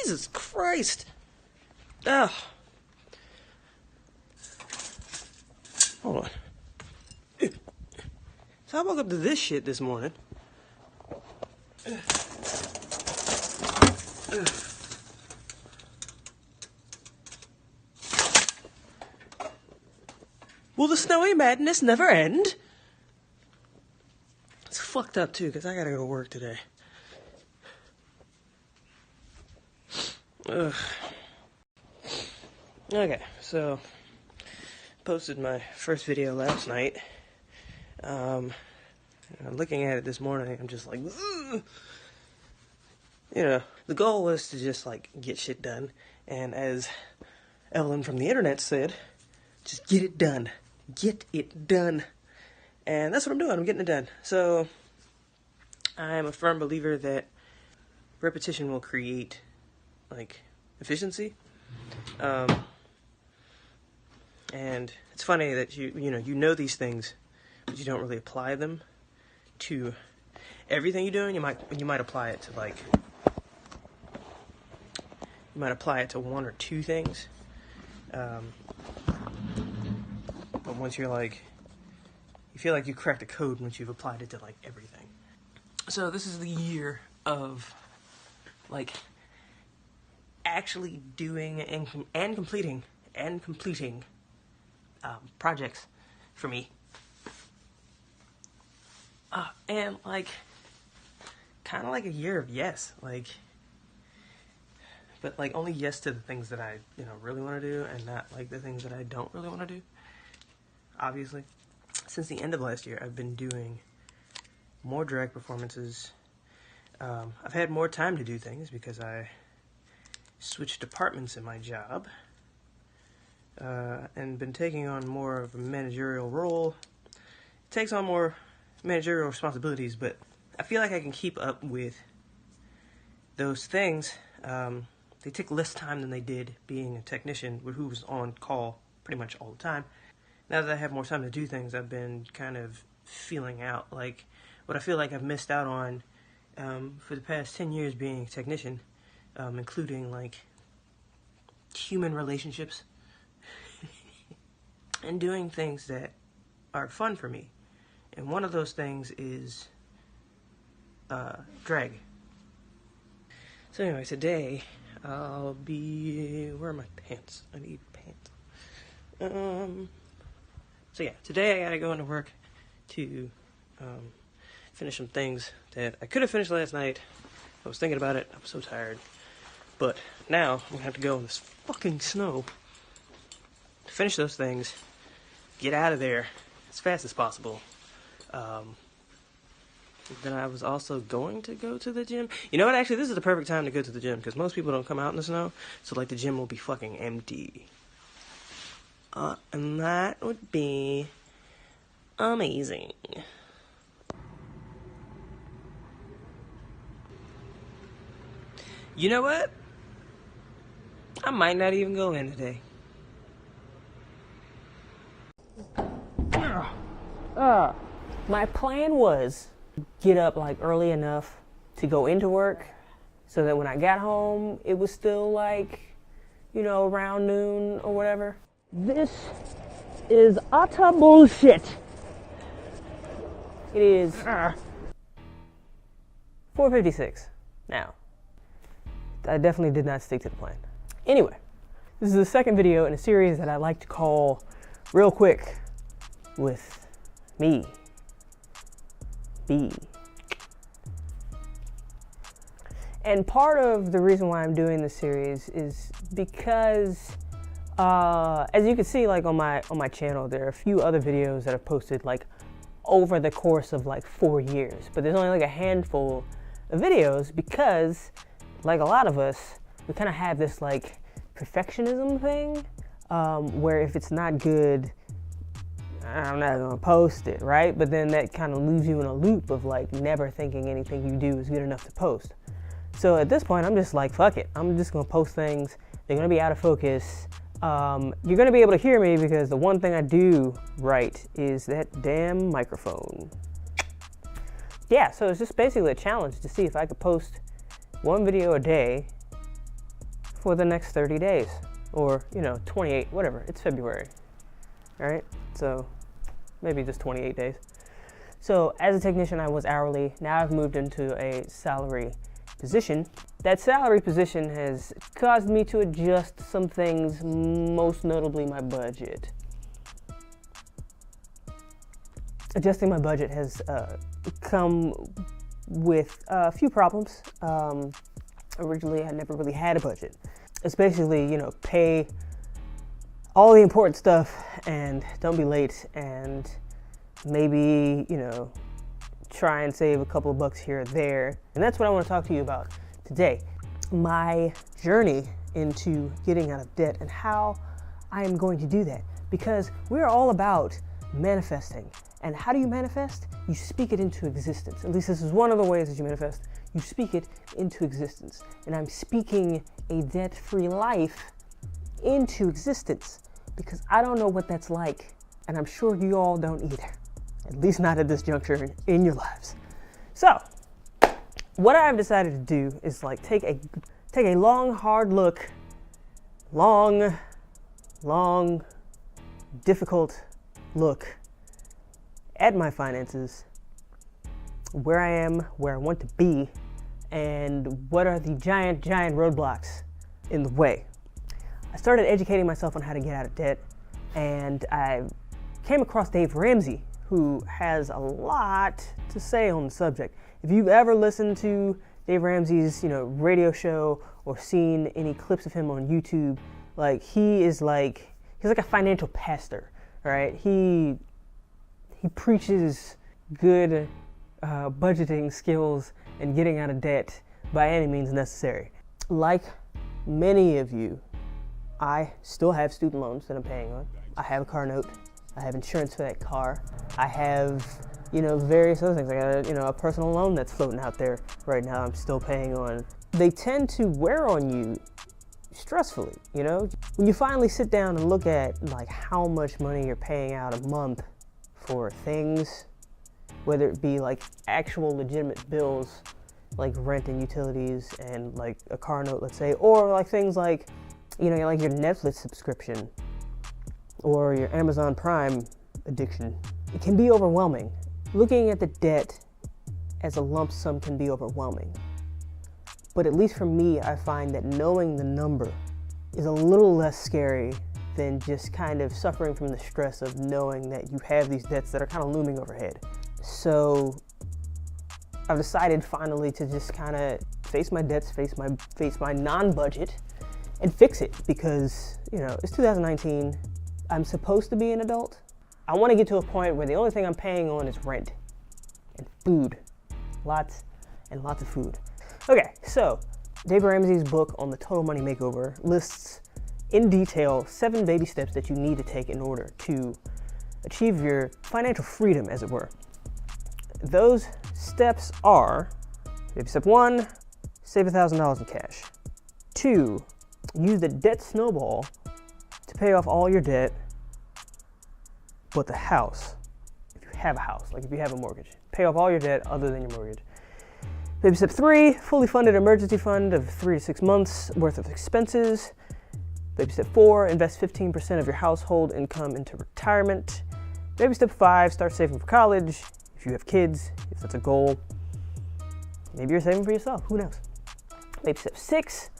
Jesus Christ. Ugh. Hold on. So I woke up to this shit this morning. Will the snowy madness never end? It's fucked up too, because I gotta go to work today. Ugh. Okay, so posted my first video last night. Looking at it this morning, I'm just like, ugh. You know, the goal was to just like get shit done, and as Evelyn from the internet said, just get it done. Get it done. And that's what I'm doing. I'm getting it done. So I'm a firm believer that repetition will create like efficiency. And it's funny that you know these things, but you don't really apply them to everything you do. And you might apply it to one or two things. But once you're like, you feel like you cracked the code once you've applied it to like everything. So this is the year of like actually doing and completing projects for me. And like kind of like a year of yes, like, but like only yes to the things that I really want to do, and not like the things that I don't really want to do. Obviously, since the end of last year, I've been doing more drag performances. I've had more time to do things because I switched departments in my job, and been taking on more of a managerial role. It takes on more managerial responsibilities, but I feel like I can keep up with those things. They take less time than they did being a technician who was on call pretty much all the time. Now that I have more time to do things, I've been kind of feeling out like what I feel like I've missed out on for the past 10 years being a technician, including like human relationships and doing things that are fun for me. And one of those things is drag. So anyway, today I'll be, where are my pants? I need pants. So yeah, today I gotta go into work to finish some things that I could have finished last night. I was thinking about it, I was so tired. But now I'm gonna have to go in this fucking snow to finish those things, get out of there as fast as possible. Then I was also going to go to the gym. You know what, actually this is the perfect time to go to the gym, because most people don't come out in the snow, so like the gym will be fucking empty. And that would be amazing. You know what? I might not even go in today. My plan was get up like early enough to go into work so that when I got home, it was still like, around noon or whatever. This is utter bullshit. It is 4:56 now. I definitely did not stick to the plan. Anyway, this is the second video in a series that I like to call Real Quick with me, B. And part of the reason why I'm doing this series is because as you can see, like on my channel, there are a few other videos that I've posted like over the course of like 4 years, but there's only like a handful of videos because, like a lot of us, we kind of have this like perfectionism thing, where if it's not good, I'm not gonna post it, right? But then that kind of leaves you in a loop of like never thinking anything you do is good enough to post. So at this point, I'm just like, fuck it. I'm just gonna post things. They're gonna be out of focus. You're gonna be able to hear me because the one thing I do right is that damn microphone. Yeah, so it's just basically a challenge to see if I could post one video a day for the next 30 days or, 28, whatever. It's February, all right? So maybe just 28 days. So as a technician, I was hourly. Now I've moved into a salary position. That salary position has caused me to adjust some things, most notably my budget. Adjusting my budget has come with a few problems. Originally, I never really had a budget. It's basically, pay all the important stuff and don't be late, and maybe, try and save a couple of bucks here or there. And that's what I want to talk to you about today. My journey into getting out of debt and how I am going to do that. Because we're all about manifesting. And how do you manifest? You speak it into existence. At least this is one of the ways that you manifest. You speak it into existence. And I'm speaking a debt-free life into existence because I don't know what that's like. And I'm sure you all don't either. At least not at this juncture in your lives. So, what I've decided to do is take a long, hard look, long, difficult look at my finances, where I am, where I want to be, and what are the giant roadblocks in the way. I started educating myself on how to get out of debt, and I came across Dave Ramsey, who has a lot to say on the subject. If you've ever listened to Dave Ramsey's, radio show or seen any clips of him on YouTube, he's like a financial pastor, right? He preaches good budgeting skills and getting out of debt by any means necessary. Like many of you, I still have student loans that I'm paying on. I have a car note. I have insurance for that car. I have, various other things. I got a personal loan that's floating out there right now I'm still paying on. They tend to wear on you stressfully, When you finally sit down and look at how much money you're paying out a month for things, whether it be actual legitimate bills like rent and utilities and a car note, let's say, or things like your Netflix subscription or your Amazon Prime addiction. It can be overwhelming. Looking at the debt as a lump sum can be overwhelming. But at least for me, I find that knowing the number is a little less scary than just kind of suffering from the stress of knowing that you have these debts that are kind of looming overhead. So I've decided finally to just kind of face my debts, face my non-budget, and fix it because, it's 2019. I'm supposed to be an adult. I want to get to a point where the only thing I'm paying on is rent and food. Lots and lots of food. Okay, so Dave Ramsey's book on the Total Money Makeover lists in detail 7 baby steps that you need to take in order to achieve your financial freedom, as it were. Those steps are: baby step 1, save $1,000 in cash. 2, use the debt snowball to pay off all your debt but the house. If you have a house, if you have a mortgage, pay off all your debt other than your mortgage. Baby step 3, fully funded emergency fund of 3 to 6 months worth of expenses. Baby step 4, invest 15% of your household income into retirement. Baby step 5, start saving for college. If you have kids, if that's a goal, maybe you're saving for yourself, who knows? Baby step 6,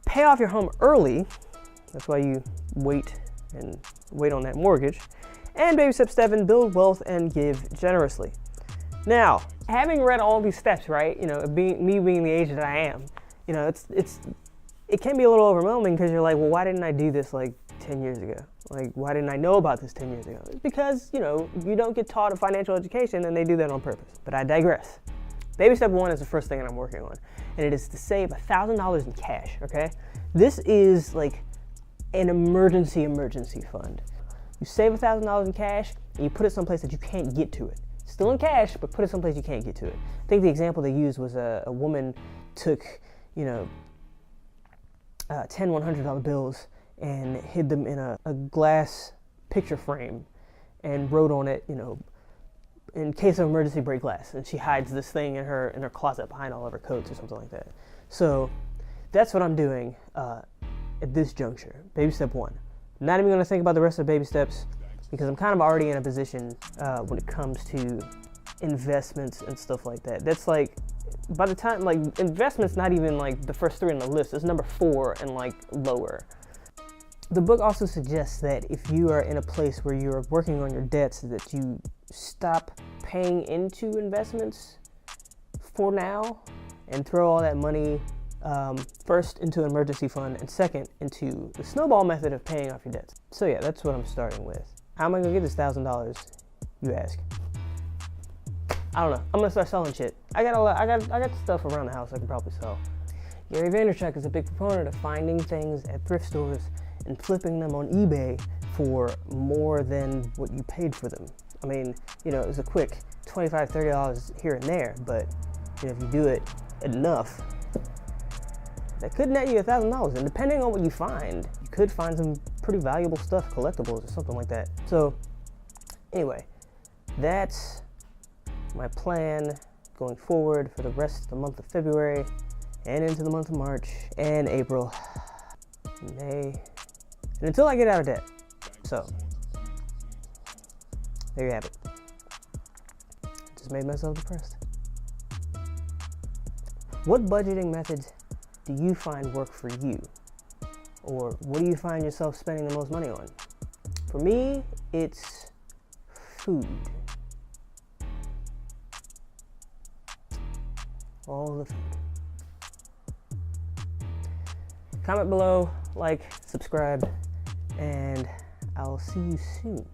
pay off your home early. That's why you wait on that mortgage. And baby step 7, build wealth and give generously. Now, having read all these steps, right, being the age that I am, it can be a little overwhelming because you're like, well, why didn't I do this 10 years ago? Why didn't I know about this 10 years ago? It's because, you don't get taught a financial education and they do that on purpose. But I digress. Baby step 1 is the first thing that I'm working on, and it is to save $1,000 in cash, okay? This is an emergency fund. You save $1,000 in cash and you put it someplace that you can't get to it. Still in cash, but put it someplace you can't get to it. I think the example they used was a woman took, 10 $100 bills and hid them in a glass picture frame and wrote on it, in case of emergency, break glass. And she hides this thing in her closet behind all of her coats or something like that. So that's what I'm doing at this juncture. Baby step 1. Not even going to think about the rest of the baby steps because I'm kind of already in a position when it comes to investments and stuff like that. That's like, by the time, like, investments not even like the first 3 on the list. It's number 4 and like lower. The book also suggests that if you are in a place where you're working on your debts, that you stop paying into investments for now and throw all that money first into an emergency fund and second into the snowball method of paying off your debts. So yeah, that's what I'm starting with. How am I gonna get this $1,000, you ask? I don't know. I'm gonna start selling shit. I got stuff around the house I can probably sell. Gary Vaynerchuk is a big proponent of finding things at thrift stores and flipping them on eBay for more than what you paid for them. I mean, you know, it was a quick $25, $30 here and there, but you know, if you do it enough, that could net you $1,000. And depending on what you find, you could find some pretty valuable stuff, collectibles or something like that. So anyway, that's my plan going forward for the rest of the month of February and into the month of March and April, May, and until I get out of debt. So there you have it. Just made myself depressed. What budgeting methods do you find work for you? Or what do you find yourself spending the most money on? For me, it's food. All the food. Comment below, like, subscribe, and I'll see you soon.